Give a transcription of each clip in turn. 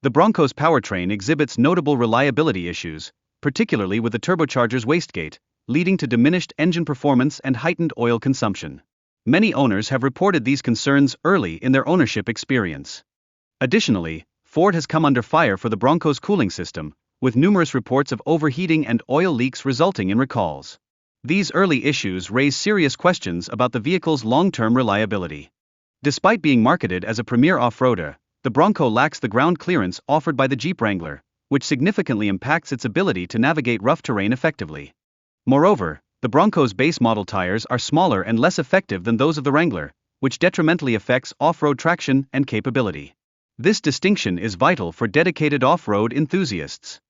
The Bronco's powertrain exhibits notable reliability issues, particularly with the turbocharger's wastegate, leading to diminished engine performance and heightened oil consumption. Many owners have reported these concerns early in their ownership experience. Additionally, Ford has come under fire for the Bronco's cooling system, with numerous reports of overheating and oil leaks resulting in recalls. These early issues raise serious questions about the vehicle's long-term reliability. Despite being marketed as a premier off-roader, the Bronco lacks the ground clearance offered by the Jeep Wrangler, which significantly impacts its ability to navigate rough terrain effectively. Moreover, the Bronco's base model tires are smaller and less effective than those of the Wrangler, which detrimentally affects off-road traction and capability. This distinction is vital for dedicated off-road enthusiasts.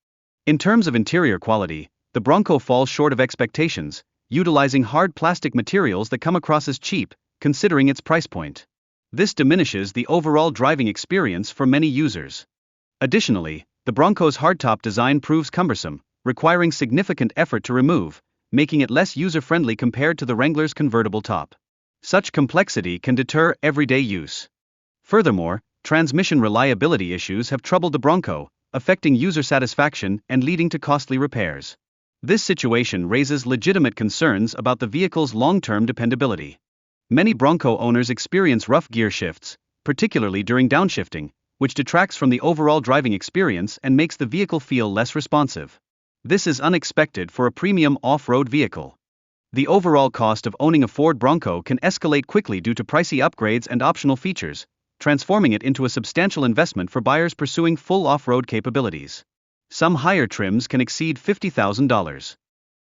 In terms of interior quality, the Bronco falls short of expectations, utilizing hard plastic materials that come across as cheap, considering its price point. This diminishes the overall driving experience for many users. Additionally, the Bronco's hardtop design proves cumbersome, requiring significant effort to remove, making it less user-friendly compared to the Wrangler's convertible top. Such complexity can deter everyday use. Furthermore, transmission reliability issues have troubled the Bronco, affecting user satisfaction and leading to costly repairs. This situation raises legitimate concerns about the vehicle's long-term dependability. Many Bronco owners experience rough gear shifts, particularly during downshifting, which detracts from the overall driving experience and makes the vehicle feel less responsive. This is unexpected for a premium off-road vehicle. The overall cost of owning a Ford Bronco can escalate quickly due to pricey upgrades and optional features, transforming it into a substantial investment for buyers pursuing full off-road capabilities. Some higher trims can exceed $50,000.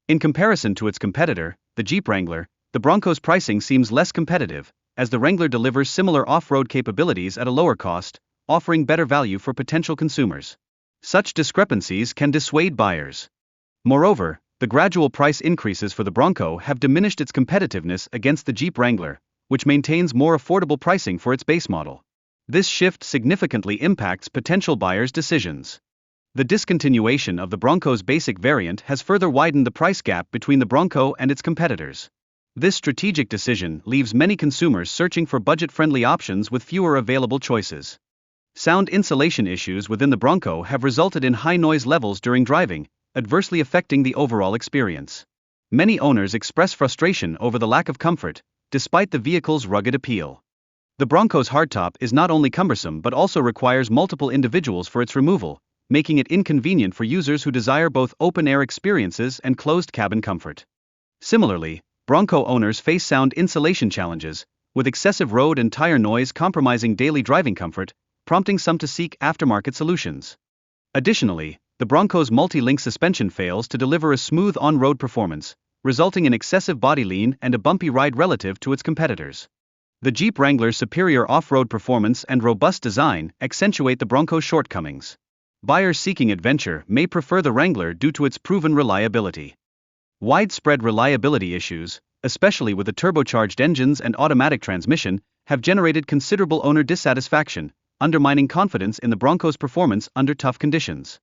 In comparison to its competitor, the Jeep Wrangler, the Bronco's pricing seems less competitive, as the Wrangler delivers similar off-road capabilities at a lower cost, offering better value for potential consumers. Such discrepancies can dissuade buyers. Moreover, the gradual price increases for the Bronco have diminished its competitiveness against the Jeep Wrangler, which maintains more affordable pricing for its base model. This shift significantly impacts potential buyers' decisions. The discontinuation of the Bronco's basic variant has further widened the price gap between the Bronco and its competitors. This strategic decision leaves many consumers searching for budget-friendly options with fewer available choices. Sound insulation issues within the Bronco have resulted in high noise levels during driving, adversely affecting the overall experience. Many owners express frustration over the lack of comfort, despite the vehicle's rugged appeal. The Bronco's hardtop is not only cumbersome but also requires multiple individuals for its removal, making it inconvenient for users who desire both open-air experiences and closed cabin comfort. Similarly, Bronco owners face sound insulation challenges, with excessive road and tire noise compromising daily driving comfort, prompting some to seek aftermarket solutions. Additionally, the Bronco's multi-link suspension fails to deliver a smooth on-road performance, resulting in excessive body lean and a bumpy ride relative to its competitors. The Jeep Wrangler's superior off-road performance and robust design accentuate the Bronco's shortcomings. Buyers seeking adventure may prefer the Wrangler due to its proven reliability. Widespread reliability issues, especially with the turbocharged engines and automatic transmission, have generated considerable owner dissatisfaction, undermining confidence in the Bronco's performance under tough conditions.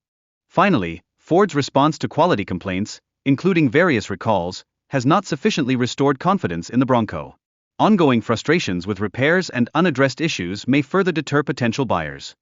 Finally, Ford's response to quality complaints, including various recalls, has not sufficiently restored confidence in the Bronco. Ongoing frustrations with repairs and unaddressed issues may further deter potential buyers.